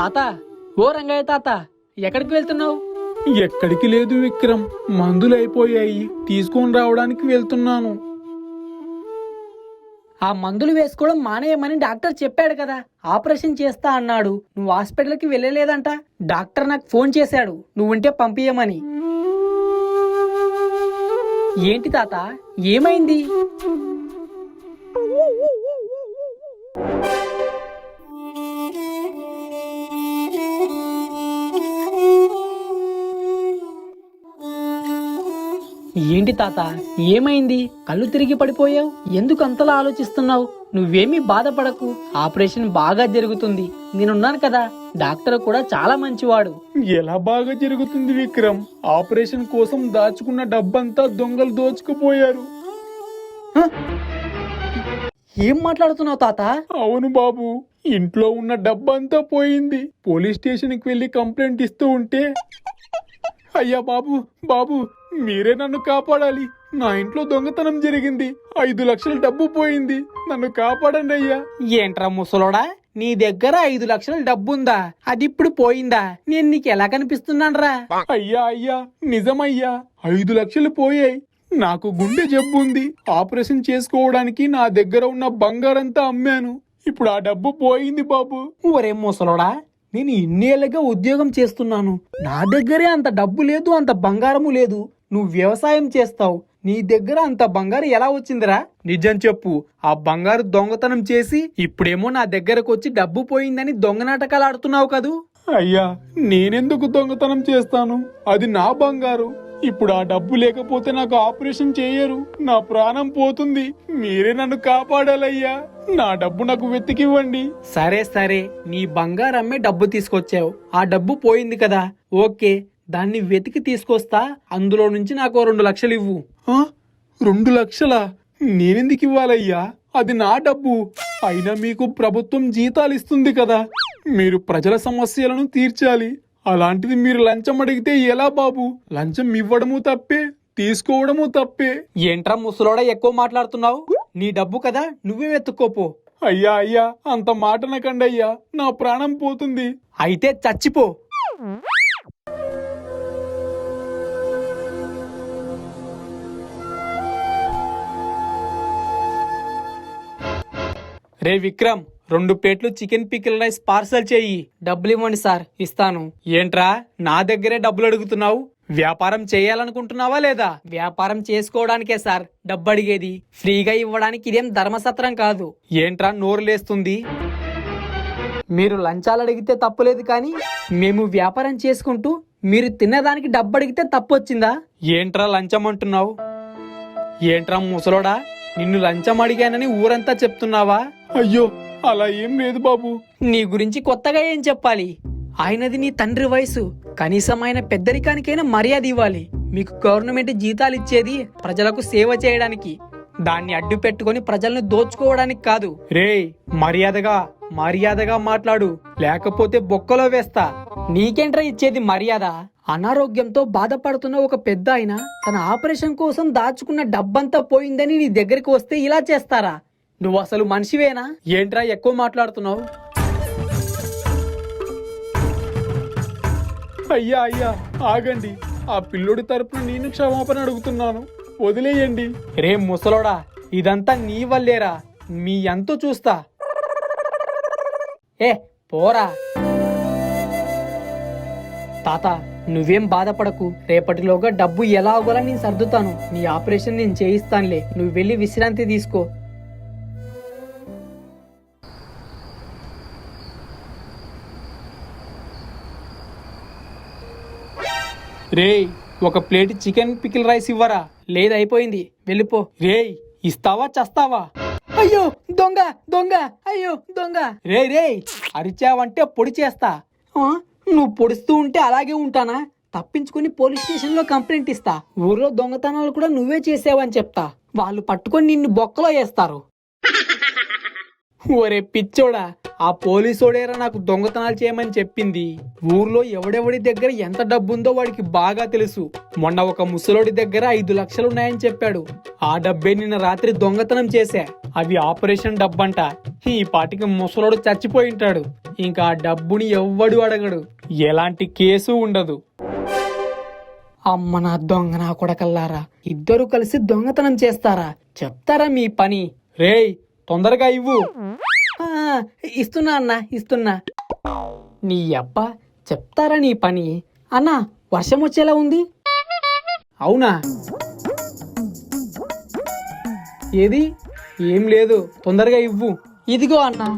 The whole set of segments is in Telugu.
తాత, ఓ రంగయ్య తాత, ఎక్కడికి వెళ్తున్నావు? ఎక్కడికి లేదు విక్రమ్, మందులు అయిపోయాయి, తీసుకొని రావడానికి వెళ్తున్నాను. ఆ మందులు వేసుకోవడం మానేయమని డాక్టర్ చెప్పాడు కదా, ఆపరేషన్ చేస్తా అన్నాడు. నువ్వు హాస్పిటల్కి వెళ్ళలేదంట. డాక్టర్ నాకు ఫోన్ చేశాడు నువ్వుంటే పంపించమని. ఏంటి తాత, ఏమైంది? ఏంటి తాత, ఏమైంది? కళ్ళు తిరిగి పడిపోయావు, ఎందుకు అంతలా ఆలోచిస్తున్నావు? నువ్వేమీ బాధపడకు, ఆపరేషన్ బాగా జరుగుతుంది. నేనున్నాను కదా. డాక్టర్ కూడా చాలా మంచివాడు. ఎలా బాగా జరుగుతుంది విక్రమ్? ఆపరేషన్ కోసం దాచుకున్న డబ్బంతా దొంగలు దోచుకుపోయారు. ఏం మాట్లాడుతున్నావు తాత? అవును బాబు, ఇంట్లో ఉన్న డబ్బంతా పోయింది. పోలీస్ స్టేషన్కి వెళ్లి కంప్లైంట్ ఇస్తూ ఉంటే, అయ్యా బాబు బాబు, మీరే నన్ను కాపాడాలి, నా ఇంట్లో దొంగతనం జరిగింది, 5 లక్షల డబ్బు పోయింది, నన్ను కాపాడండి అయ్యా. ఏంట్రా ముసలోడా, నీ దగ్గర 5 లక్షల డబ్బుందా? అది ఇప్పుడు పోయిందా? నేను నీకు ఎలా కనిపిస్తున్నానరా? అయ్యా అయ్యా, నిజమయ్యా, 5 లక్షలు పోయాయి. నాకు గుండె జబ్బు ఉంది, ఆపరేషన్ చేసుకోవడానికి నా దగ్గర ఉన్న బంగారంతా అమ్మాను. ఇప్పుడు ఆ డబ్బు పోయింది బాబు. ఒరే ముసలోడా, నేను ఇన్నేళ్లుగా ఉద్యోగం చేస్తున్నాను, నా దగ్గరే అంత డబ్బు లేదు, అంత బంగారము లేదు. నువ్వు వ్యవసాయం చేస్తావు, నీ దగ్గర అంత బంగారు ఎలా వచ్చిందిరా? నిజం చెప్పు, ఆ బంగారు దొంగతనం చేసి ఇప్పుడేమో నా దగ్గరకు వచ్చి డబ్బు పోయిందని దొంగ నాటకాలు ఆడుతున్నావు కదూ? అయ్యా, నేనెందుకు దొంగతనం చేస్తాను? అది నా బంగారు. ఇప్పుడు ఆ డబ్బు లేకపోతే నాకు ఆపరేషన్ చేయరు, నా ప్రాణం పోతుంది. మీరే నన్ను కాపాడాలయ్యా, నా డబ్బు నాకు వెతికివ్వండి. సరే సరే, నీ బంగారమ్మే డబ్బు తీసుకొచ్చావు, ఆ డబ్బు పోయింది కదా, ఓకే, దాన్ని వెతికి తీసుకొస్తా. అందులో నుంచి నాకు 2 లక్షలు ఇవ్వు. 2 లక్షలా? నేనెందుకు ఇవ్వాలయ్యా? అది నా డబ్బు. అయినా మీకు ప్రభుత్వం జీతాలు ఇస్తుంది కదా, మీరు ప్రజల సమస్యలను తీర్చాలి. అలాంటిది మీరు లంచం అడిగితే ఎలా బాబు? లంచం ఇవ్వడము తప్పే, తీసుకోవడము తప్పే. ఏంట్రా ముసలోడా, ఎక్కువ మాట్లాడుతున్నావు? నీ డబ్బు కదా, నువ్వే వెతుక్కోపో. అయ్యా అయ్యా, అంత మాట నకండి అయ్యా, నా ప్రాణం పోతుంది. అయితే చచ్చిపో. రే విక్రమ్, 2 ప్లేట్లు చికెన్ పికిల్ రైస్ పార్సల్ చెయ్యి. డబ్బులు ఇవ్వండి సార్, ఇస్తాను. ఏంట్రా, నా దగ్గరే డబ్బులు అడుగుతున్నావు? వ్యాపారం చేయాలనుకుంటున్నావా లేదా? వ్యాపారం చేసుకోవడానికే సార్ డబ్బు అడిగేది, ఫ్రీగా ఇవ్వడానికి ఇదేం ధర్మసత్రం కాదు. ఏంట్రా నోరు లేస్తుంది? మీరు లంచాలు అడిగితే తప్పులేదు, కానీ మేము వ్యాపారం చేసుకుంటూ మీరు తిన్నదానికి డబ్బు అడిగితే తప్పొచ్చిందా? ఏంట్రా లంచం అంటున్నావు? ఏంట్రా ముసలోడా, నిన్ను లంచం అడిగానని ఊరంతా చెప్తున్నావా? అయ్యో, అలా ఏం లేదు బాబు. నీ గురించి కొత్తగా ఏం చెప్పాలి? ఆయనది నీ తండ్రి వయసు, కనీసం ఆయన పెద్దరికానికైనా మర్యాద ఇవ్వాలి. మీకు గవర్నమెంట్ జీతాలు ఇచ్చేది ప్రజలకు సేవ చేయడానికి, దాన్ని అడ్డు పెట్టుకుని ప్రజలను దోచుకోవడానికి కాదు. రేయ్, మర్యాదగా మాట్లాడు, లేకపోతే బొక్కలో వేస్తా. నీకేంట్రా ఇచ్చేది మర్యాద? అనారోగ్యంతో బాధపడుతున్న ఒక పెద్ద ఆయన తన ఆపరేషన్ కోసం దాచుకున్న డబ్బంతా పోయిందని నీ దగ్గరికి వస్తే ఇలా చేస్తారా? నువ్వు అసలు మనిషివేనా? ఏంట్రా ఎక్కువ మాట్లాడుతున్నావు? అయ్యా అయ్యా, ఆగండి. ఆ పిల్లోడి తరపున నేను క్షమాపణ అడుగుతున్నాను, వదిలేయండి. రే ముసలోడా, ఇదంతా నీ వల్లేరా, మీ ఎంతో చూస్తా. ఏ పోరా. తాత, నువ్వేం బాధపడకు, రేపటిలోగా డబ్బు ఎలా అవ్వాలో నేను సర్దుతాను. నీ ఆపరేషన్ నేను చేయిస్తానులే, నువ్వు వెళ్ళి విశ్రాంతి తీసుకో. రేయ్, ఒక ప్లేట్ చికెన్ పికిల్ రైస్ ఇవ్వరా? లేదైపోయింది, వెళ్ళిపో. రేయ్, ఇస్తావా చస్తావా? అయ్యో దొంగ దొంగ, అయ్యో దొంగ. రేయ్, అరిచావంటే పొడి చేస్తా. నువ్వు పొడుస్తూ ఉంటే అలాగే ఉంటానా? తప్పించుకుని పోలీస్ స్టేషన్ లో కంప్లైంట్ ఇస్తా. ఊర్లో దొంగతనాలు కూడా నువ్వే చేసావని చెప్తా. వాళ్ళు పట్టుకొని నిన్ను బొక్కలో వేస్తారు. ఒరే పిచ్చోడా, ఆ పోలీసోడేరా నాకు దొంగతనాలు చేయమని చెప్పింది. ఊర్లో ఎవడెవడి దగ్గర ఎంత డబ్బుందో వాడికి బాగా తెలుసు. మొన్న ఒక ముసలోడి దగ్గర 5 లక్షలున్నాయని చెప్పాడు. ఆ డబ్బే నిన్న రాత్రి దొంగతనం చేశా. అవి ఆపరేషన్ డబ్బంట. ఈ పాటికి ముసలోడు చచ్చిపోయింటాడు. ఇంకా ఆ డబ్బుని ఎవ్వడు అడగడు, ఎలాంటి కేసు ఉండదు. అమ్మ నా దొంగ నా కొడకల్లారా, ఇద్దరు కలిసి దొంగతనం చేస్తారా? చెప్తారా మీ పని? రేయ్ తొందరగా ఇవ్వు. ఇస్తున్నా అన్న, ఇస్తున్నా. నీ అబ్బ చెప్తారా నీ పని? అన్నా వర్షం వచ్చేలా ఉంది. అవునా? ఏది? ఏం లేదు, తొందరగా ఇవ్వు. ఇదిగో అన్నా.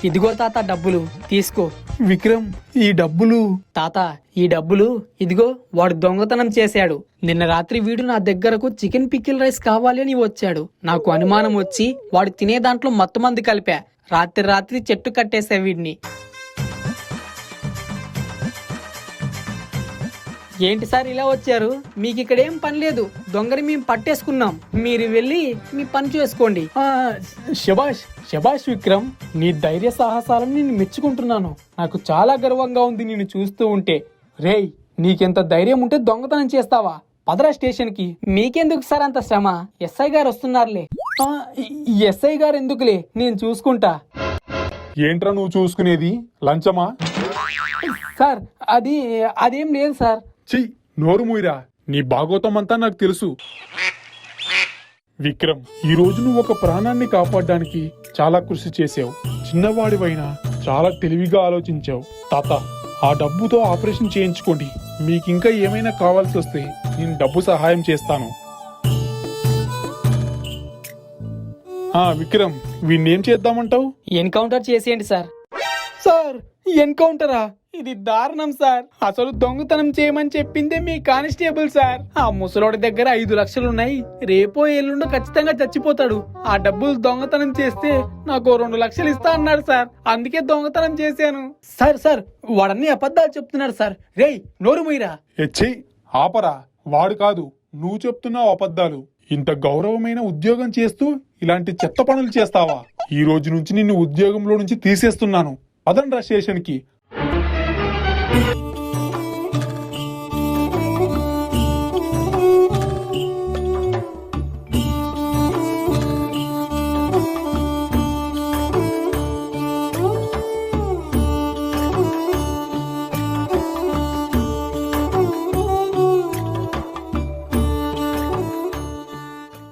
ఇదిగో తాత డబ్బులు తీసుకో. విక్రమ్, ఈ డబ్బులు? తాత ఈ డబ్బులు ఇదిగో. వాడు దొంగతనం చేశాడు. నిన్న రాత్రి వీడు నా దగ్గరకు చికెన్ పికిల్ రైస్ కావాలి అని వచ్చాడు. నాకు అనుమానం వచ్చి వాడు తినే దాంట్లో మత్తు మంది కలిపా. రాత్రి చెట్టు కట్టేశా వీడిని. ఏంటి సార్ ఇలా వచ్చారు? మీకు ఇక్కడేం పని లేదు. దొంగని మేము పట్టేసుకున్నాం. మీరు వెళ్ళి మీ పని చేసుకోండి. శబాష్ శబాష్ విక్రమ్, నీ ధైర్య సాహసాలను నేను మెచ్చుకుంటున్నాను. నాకు చాలా గర్వంగా ఉంది నిన్ను చూస్తూ ఉంటే. రేయ్, నీకెంత ధైర్యం ఉంటే దొంగతనం చేస్తావా? పదరా స్టేషన్ కి. మీకెందుకు సార్ అంత శ్రమ? ఎస్ఐ గారు వస్తున్నారులే. ఎస్ఐ గారు ఎందుకులే, నేను చూసుకుంటా. ఏంట్రా నువ్వు చూసుకునేది? లంచమా? సార్ అదేం లేదు సార్. చెయ్యి, నోరు మూయిరా. నీ భాగోతం అంతా నాకు తెలుసు. విక్రమ్, ఈ రోజు నువ్వు ఒక ప్రాణాన్ని కాపాడడానికి చాలా కృషి చేసావు. చిన్నవాడివైనా చాలా తెలివిగా ఆలోచించావు. తాత, ఆ డబ్బుతో ఆపరేషన్ చేయించుకోండి. మీకింకా ఏమైనా కావాల్సి వస్తే నేను డబ్బు సహాయం చేస్తాను. విక్రమ్, వీణ్ణేం చేద్దామంటావు? ఎన్కౌంటర్ చేసేయండి సార్. సార్, ఎన్కౌంటరా? ఇది దారుణం సార్. అసలు దొంగతనం చేయమని చెప్పిందే మీ కానిస్టేబుల్ సార్. ఆ ముసలోడి దగ్గర 5 లక్షలున్నాయి. రేపో ఎల్లుండో ఖచ్చితంగా చచ్చిపోతాడు. ఆ డబ్బులు దొంగతనం చేస్తే నాకు 2 లక్షలు ఇస్తా అన్నాడు సార్. అందుకే దొంగతనం చేశాను. సార్ వాడన్నీ అబద్ధాలు చెప్తున్నాడు సార్. రేయ్ నోరు మూయిరా. ఎచ్చి ఆపరా. వాడు కాదు, నువ్వు చెప్తున్నావు అబద్ధాలు. ఇంత గౌరవమైన ఉద్యోగం చేస్తూ ఇలాంటి చెత్త పనులు చేస్తావా? ఈ రోజు నుంచి నిన్ను ఉద్యోగంలో నుంచి తీసేస్తున్నాను. పదండ్రా స్టేషన్ కి.